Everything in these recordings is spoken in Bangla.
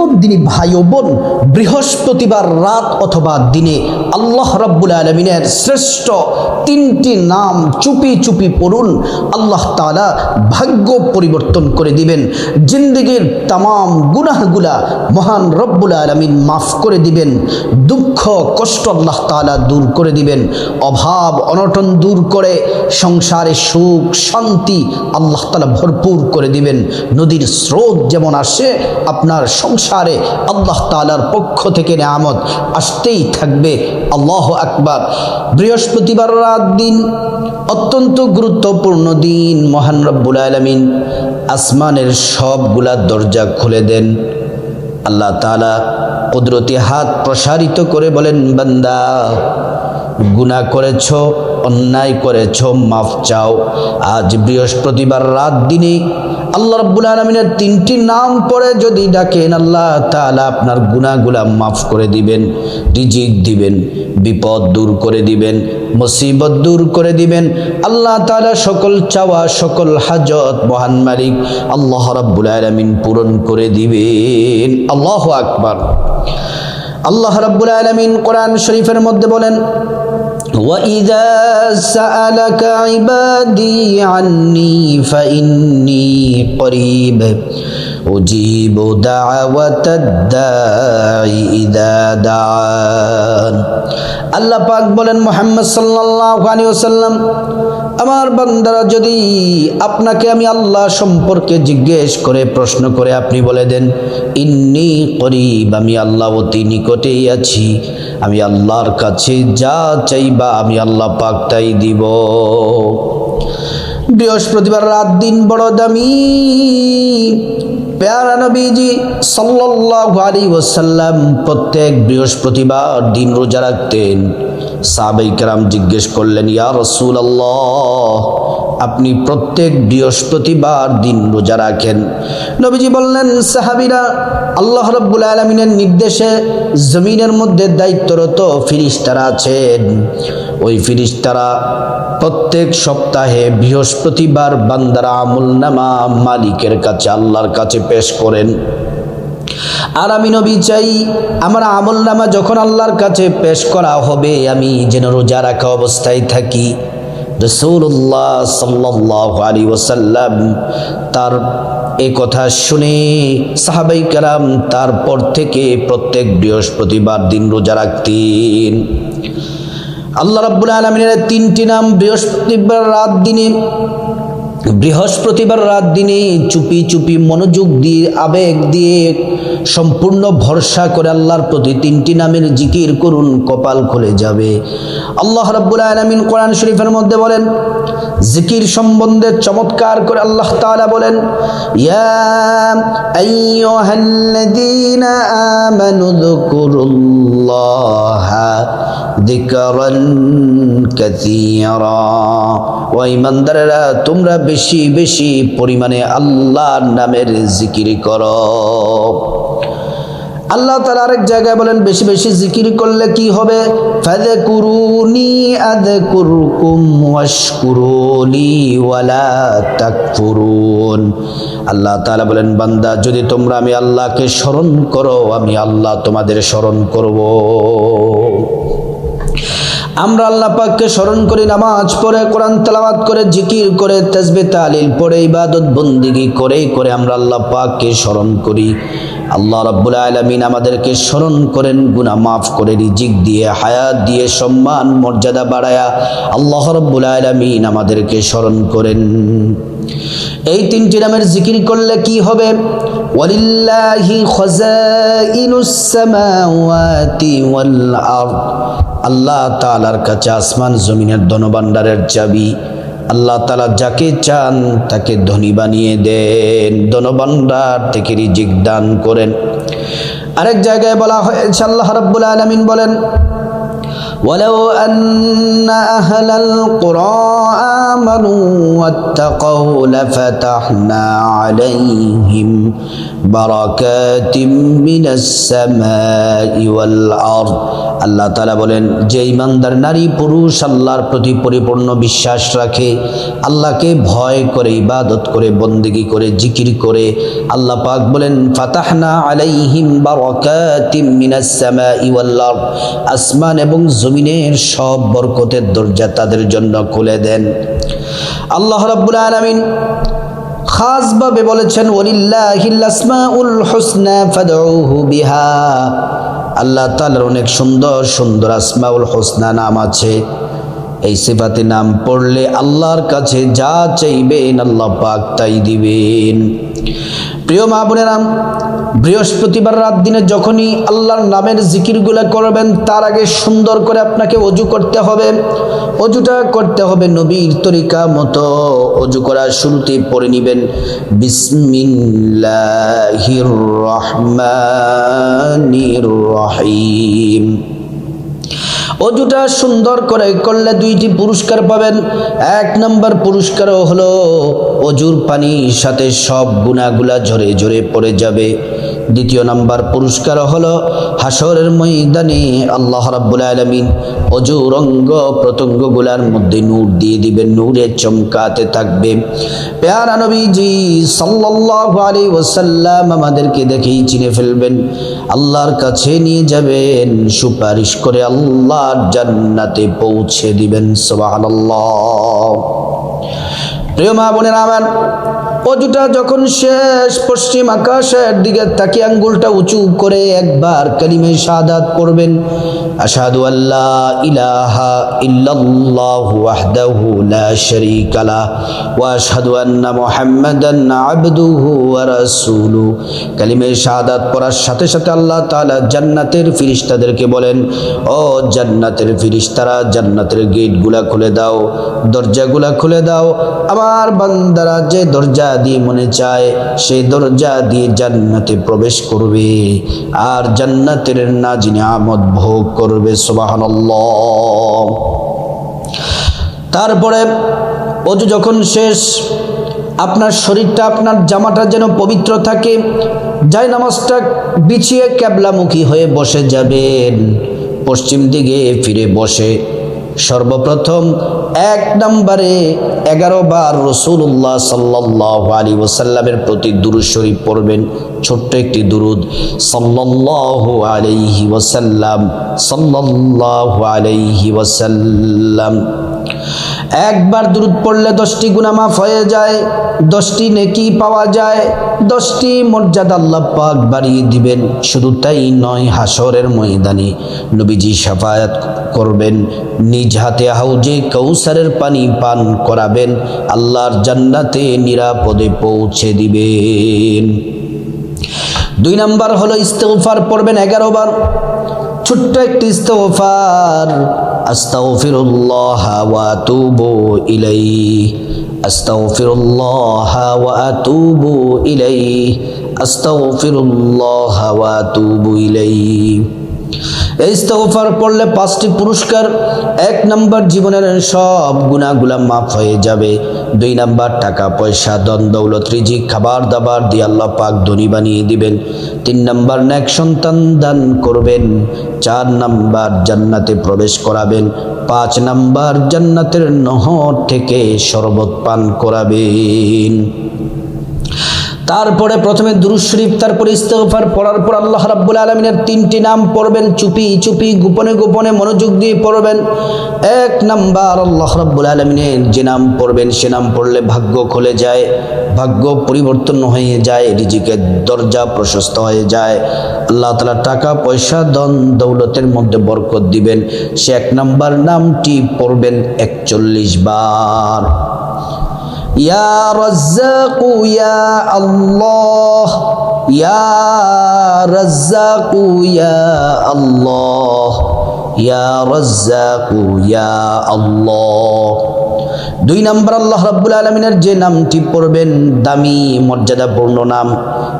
যুবক দিনী ভাই ও বোন, বৃহস্পতিবার রাত অথবা দিনে আল্লাহ রাব্বুল আলামিনের শ্রেষ্ঠ 3টি নাম চুপি চুপি পড়ুন। আল্লাহ তাআলা ভাগ্য পরিবর্তন করে দিবেন, জিন্দেগির তামাম গুনাহগুলা মহান রব্বুল আলামিন মাফ করে দিবেন, দুঃখ কষ্ট আল্লাহ তাআলা দূর করে দিবেন, অভাব অনটন দূর করে সংসারে সুখ শান্তি আল্লাহ তাআলা ভরপুর করে দিবেন। নদীর স্রোত যেমন আসে আপনার সংসারে আল্লাহ তাআলার পক্ষ থেকে নিয়ামত আসতেই থাকবে। আল্লাহু আকবার। বৃহস্পতিবার রাত দিন অত্যন্ত গুরুত্বপূর্ণ দিন। মহান রব্বুল আলামিন আসমানের সবগুলা দরজা খুলে দেন। আল্লাহ তাআলা কুদরতি হাত প্রসারিত করে বলেন, বান্দা গুনাহ করেছ, অন্যায় করেছ, মাফ চাও। আজ বৃহস্পতিবার রাত দিনে আল্লাহ রাব্বুল আলামিনের 3টি নাম পড়ে যদি ডাকেন, আল্লাহ তাআলা আপনার গুনাহগুলা মাফ করে দিবেন, রিজিক দিবেন, বিপদ দূর করে দিবেন, মুসিবত দূর করে দিবেন। আল্লাহ তাআলা সকল চাওয়া সকল হাজত মহান মালিক আল্লাহ রাব্বুল আলামিন পূরণ করে দিবেন। আল্লাহু আকবার। আল্লাহ রাব্বুল আলামিন কোরআন শরীফের মধ্যে বলেন, وَإِذَا سَأَلَكَ عِبَادِي عَنِّي فَإِنِّي قَرِيبٌ أُجِيبُ دَعْوَةَ الدَّاعِ إِذَا دَعَانِ। আল্লাহ পাক বলেন, মুহাম্মদ সাল্লাল্লাহু আলাইহি ওয়াসাল্লাম, আমার বান্দারা যদি আপনাকে আমি আল্লাহ সম্পর্কে জিজ্ঞেস করে প্রশ্ন করে আপনি বলে দেন, ইন্নী করিব, আমি আল্লাহ অতি নিকটেই আছি, আমি আল্লাহর কাছে যা চাইবা আমি আল্লাহ পাক তাই দিব। বৃহস্পতিবার রাত দিন বড় দামি। প্যারা নবীজি সাল্লাল্লাহু আলাইহি ওয়াসাল্লাম প্রত্যেক বৃহস্পতিবার দিন রোজা রাখতেন। সাহাবায়ে কেরাম জিজ্ঞেস করলেন, ইয়া রাসূলুল্লাহ, আপনি প্রত্যেক বৃহস্পতিবার দিন রোজা রাখেন? নবীজি বললেন, সাহাবীরা, আল্লাহ রাব্বুল আলামিনের নির্দেশে জমিনের মধ্যে দায়িত্বরত ফেরেশতারা আছেন। ওই ফেরেশতারা প্রত্যেক সপ্তাহে বৃহস্পতিবার বান্দার আমলনামা মালিকের কাছে আল্লাহর কাছে পেশ করেন। আর আমি নবী চাই আমার আমলনামা যখন আল্লাহর কাছে পেশ করা হবে আমি যেন রোজা রাখা অবস্থায় থাকি। রাসূলুল্লাহ সাল্লাল্লাহু আলাইহি ওয়াসাল্লাম তার এই কথা শুনে সাহাবায়ে কেরাম তারপর থেকে প্রত্যেক বৃহস্পতিবার দিন রোজা রাখতেন। আল্লাহ রাব্বুল আলামিনের 3টি নাম বৃহস্পতিবার রাত দিনে চুপি চুপি মনোযোগ দিয়ে আবেগ দিয়ে সম্পূর্ণ ভরসা করে আল্লাহর প্রতি 3টি নামের জিকির করুন, কপাল খুলে যাবে। আল্লাহ রাব্বুল আলামিন কোরআন শরীফের মধ্যে বলেন, জিকির সম্বন্ধে চমৎকার করে আল্লাহ তাআলা বলেন, ইয়া আইয়ুহাল্লাযীনা আমানু যকুরুল্লাহা যিকরান কাসীরা। ও ঈমানদারেরা, তোমরা বেশি বেশি পরিমাণে আল্লাহর নামের জিকির করো। আল্লাহ তাআলা আরেক জায়গায় বলেন, বেশি বেশি জিকির করলে কি হবে? ফাযকুরুনি আযকুরকুম ওয়াশকুরুলি ওয়ালা তাকফুরুন। আল্লাহ তাআলা বলেন, বান্দা যদি তোমরা আমি আল্লাহকে স্মরণ করো আমি আল্লাহ তোমাদের স্মরণ করব। আমরা আল্লাহ পাককে স্মরণ করি নামাজ পড়ে, কোরআন তেলাওয়াত করে, জিকির করে, তাসবিহ তাহলিল পড়ে, ইবাদত বন্দেগী করে করে আমরা আল্লাহ পাককে স্মরণ করি। আল্লাহ রাব্বুল আলামিন আমাদেরকে স্মরণ করেন, গুনাহ মাফ করে, রিজিক দিয়ে, হায়াত দিয়ে, সম্মান মর্যাদা বাড়ায়া আল্লাহ রাব্বুল আলামিন আমাদেরকে স্মরণ করেন। এই 3টি নামের জিকির করলে কি হবে? ওয়ালিল্লাহি খাযাইনুস সামাওয়াতি ওয়াল আরদ। আল্লাহ তাআলার কাছে আসমান জমিনের ধনভাণ্ডারের চাবি। আল্লাহ তাআলা যাকে চান তাকে ধনী বানিয়ে দেন, ধনভাণ্ডার থেকে রিজিক দান করেন। আরেক জায়গায় বলা হয়েছে, আল্লাহ রাব্বুল আলামিন বলেন, ওয়ালাউ আন্না আহলাল কুরা আমানু ওয়াত্তাকাউ লাফাতাহনা আলাইহিম বারাকাতিম মিনাস সামাই ওয়াল আরদ। আল্লাহ তাআলা বলেন, যে ঈমানদার নারী পুরুষ আল্লাহর প্রতি পরিপূর্ণ বিশ্বাস রাখে, আল্লাহকে ভয় করে, ইবাদত করে, বন্দেগী করে, জিকির করে, আল্লাহ পাক বলেন ফাতাহনা আলাইহিম বারাকাতিম মিনাস সামাই ওয়াল আরদ, আসমান এবং জমিনের সব বরকতের দরজা তাদের জন্য খুলে দেন। আল্লাহ রাব্বুল আলামিন খাস ভাবে বলেছেন, ওয়ালিল্লাহিল আসমাউল হুসনা ফাদউহু বিহা। আল্লাহ তাআলার অনেক সুন্দর সুন্দর আসমাউল হুসনা নাম আছে। এই সিফাতে নাম পড়লে আল্লাহর কাছে যা চাইবেন আল্লাহ পাক তাই দিবেন। প্রিয় মা বোনেরা, বৃহস্পতিবার রাত দিনে যখনই আল্লাহর নামের জিকিরগুলো করবেন, তার আগে সুন্দর করে আপনাকে ওযু করতে হবে। ওযুটা করতে হবে নবীর তরিকা মতো। ওযু করার শুরুতে পড়ে নেবেন বিসমিল্লাহির রহমানির রহিম। ওযুটা সুন্দর করে করলে দুইটি পুরস্কার পাবেন। এক নম্বর পুরস্কার হলো ওযুর পানির সাথে সব গুনাহগুলা ঝরে ঝরে পড়ে যাবে। দ্বিতীয় নাম্বার পুরস্কার হলো হাসরের ময়দানে আল্লাহ রাব্বুল আলামিন ওযুর অঙ্গ প্রত্যঙ্গগুলার মধ্যে নূর দিয়ে দিবেন, নূরে চমকাতে থাকবে। প্যারা নবীজি সাল্লাল্লাহু আলাইহি ওয়াসাল্লাম আমাদেরকে দেখেই চিনে ফেলবেন, আল্লাহর কাছে নিয়ে যাবেন, সুপারিশ করে আল্লাহর জান্নাতে পৌঁছে দিবেন। সুবহানাল্লাহ। প্রিয় মা বোনেরা আমার, ওযুটা যখন শেষ, পশ্চিম আকাশের দিকে তাকিয়ে আঙ্গুলটা উঁচু করে একবার কালিমে শাহাদাত পড়বেন, আশহাদু আল্লা ইলাহা ইল্লাল্লাহু ওয়াহদাহু লা শারীকা লাহু ওয়া আশহাদু আন্না মুহাম্মাদান আবদুহু ওয়া রাসূলুহু। কালিমে শাহাদাত পড়ার সাথে সাথে আল্লাহ তাআলা জান্নাতের ফেরেশতাদেরকে বলেন, ও জান্নাতের ফেরেশতারা, জান্নাতের গেটগুলা খুলে দাও, দরজাগুলা খুলে দাও। আমার বান্দারা যে দরজা দিয়ে মনে চায় সেই দরজা দিয়ে জান্নাতে প্রবেশ করবে আর জান্নাতের নাজ নিয়ামত ভোগ করবে। সুবহানাল্লাহ। তারপরে ওযু যখন শেষ, আপনার শরীরটা, আপনার জামাটা যেন পবিত্র থাকে। যাই নামাজটা বিছিয়ে কিবলামুখী হয়ে বসে যাবেন, পশ্চিম দিকে ফিরে বসে সর্বপ্রথম এক নম্বরে 11 বার রাসূলুল্লাহ সাল্লাল্লাহু আলাইহি ওয়াসাল্লামের প্রতি দুরূদ শরীফ পড়বেন। ছোট্ট একটি দুরূদ, সাল্লাল্লাহু আলাইহি ওয়াসাল্লাম, সাল্লাল্লাহু আলাইহি ওয়াসাল্লাম। একবার দুরূদ পড়লে 10টি গুনাহ মাফ হয়ে যায়, 10টি নেকি পাওয়া যায়, 10টি মর্যাদা আল্লাহ পাক বাড়িয়ে দিবেন। শুধু তাই নয়, হাসরের ময়দানে নবীজি শাফায়াত করবেন, নিজ হাতে হাউজে কাউসারের পানি পান করাবেন, আল্লাহর জান্নাতে নিরাপদে পৌঁছে দিবেন। 2 নাম্বার হলো ইস্তিগফার পড়বেন 11 বার। ছোট্ট একটি ইস্তিগফার, আস্তাগফিরুল্লাহ ওয়া আতুবু ইলাইহি, আস্তাগফিরুল্লাহ ওয়া আতুবু ইলাইহি, আস্তাগফিরুল্লাহ ওয়া আতুবু ইলাইহি। এই ইস্তিগফার পড়লে 5টি পুরস্কার। 1 নাম্বার, জীবনের সব গুনাহগুলা মাফ হয়ে যাবে। 2 নাম্বার, টাকা পয়সা, ধন দৌলত, রিজিক, খাবার দাবার দিয়ে আল্লাহ পাক ধনী বানিয়ে দিবেন। 3 নাম্বার, নেক সন্তান দান করবেন। 4 নাম্বার, জান্নাতে প্রবেশ করাবেন। 5 নাম্বার, জান্নাতের নহর থেকে শরবত পান করাবেন। তারপরে প্রথমে দুরূদ শরীফ, তারপরে ইস্তিগফার পড়ার পর আল্লাহ রাব্বুল আলামিনের 3টি নাম পড়বেন, চুপি চুপি, গোপনে গোপনে মনোযোগ দিয়ে পড়বেন। 1 নাম্বার, আল্লাহ রাব্বুল আলামিনের যে নাম পড়বেন সে নাম পড়লে ভাগ্য খুলে যায়, ভাগ্য পরিবর্তন হয়ে যায়, রিজিকের দরজা প্রশস্ত হয়ে যায়, আল্লাহ তাআলা টাকা পয়সা ধন দৌলতের মধ্যে বরকত দিবেন। সে 1 নাম্বার নামটি পড়বেন 41 বার। ইয়া রাজ্জাকু ইয়া আল্লাহ, ইয়া রাজ্জাকু ইয়া আল্লাহ, ইয়া রাজ্জাকু ইয়া আল্লাহ। 2 নম্বর আল্লাহ রাব্বুল আলামিনের যে নামটি পড়বেন দামি মর্যাদাপূর্ণ নাম,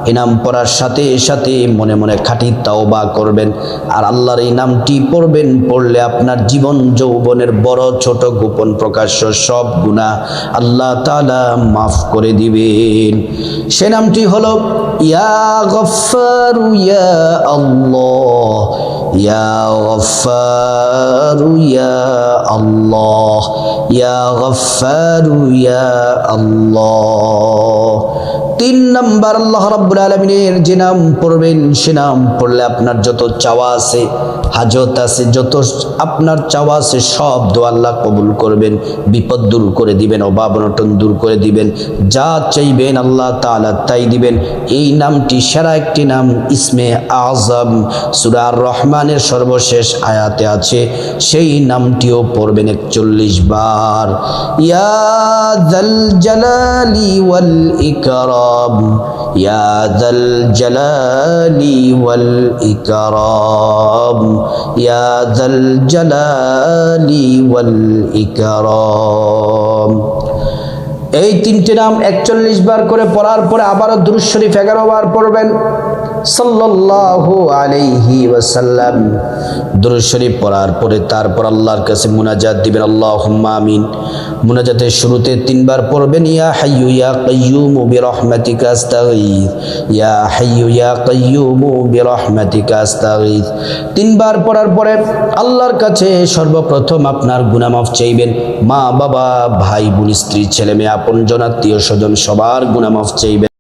এই নাম পড়ার সাথে সাথে মনে মনে খাঁটি তাওবা করবেন। আর আল্লাহর এই নামটি পড়বেন, পড়লে আপনার জীবন যৌবনের বড় ছোট গোপন প্রকাশ্য সব গুনাহ আল্লাহ তাআলা মাফ করে দিবেন। সে নামটি হলো ইয়া গফফারু ইয়া আল্লাহ, ইয়া গফফারু ইয়া আল্লাহ, ইয়া গফফারু ইয়া আল্লাহ। 3 নম্বর আল্লাহ রাব্বুল আলামিনের যে নাম পড়বেন, সে নাম পড়লে আপনার যত চাওয়া আছে, হাজত আছে, যত আপনার চাওয়া আছে সব দোয়া আল্লাহ কবুল করবেন, বিপদ দূর করে দিবেন, অভাব অনটন দূর করে দিবেন, যা চাইবেন আল্লাহ তাআলা তাই দিবেন। এই নামটি সেরা একটি নাম, ইসমে আযম, সূরা আর রহমানের সর্বশেষ আয়াতে আছে। সেই নামটিও পড়বেন 41 বার। ইয়া যাল জালালি ওয়াল ইকরাম, ইয়া যাল জালালি ওয়াল ইকরাম, ইয়া যাল জালালি ওয়াল ইকরাম। এই 3টে নাম 41 বার করে পড়ার পরে আবারও দুরূদ শরীফ 11 বার পড়বেন সাল্লাল্লাহু আলাইহি ওয়াসাল্লাম। দুরূদ শরীফ পড়ার পরে তারপর আল্লাহর কাছে মুনাজাত দিবেন, আল্লাহুম্মা আমিন। মুনাজাতের শুরুতে 3 বার পড়বেন ইয়া হাইয়্যু ইয়া কাইয়্যুমু বিরহমাতিকা আস্তাগীথ, ইয়া হাইয়্যু ইয়া কাইয়্যুমু বিরহমাতিকা আস্তাগীথ। 3 বার পড়ার পরে আল্লাহর কাছে সর্বপ্রথম আপনার গুনাহ মাফ চাইবেন। মা বাবা, ভাই বোন, স্ত্রী, ছেলে মেয়ে, আপনজন, আত্মীয় স্বজন সবার গুনাহ মাফ চাইবেন।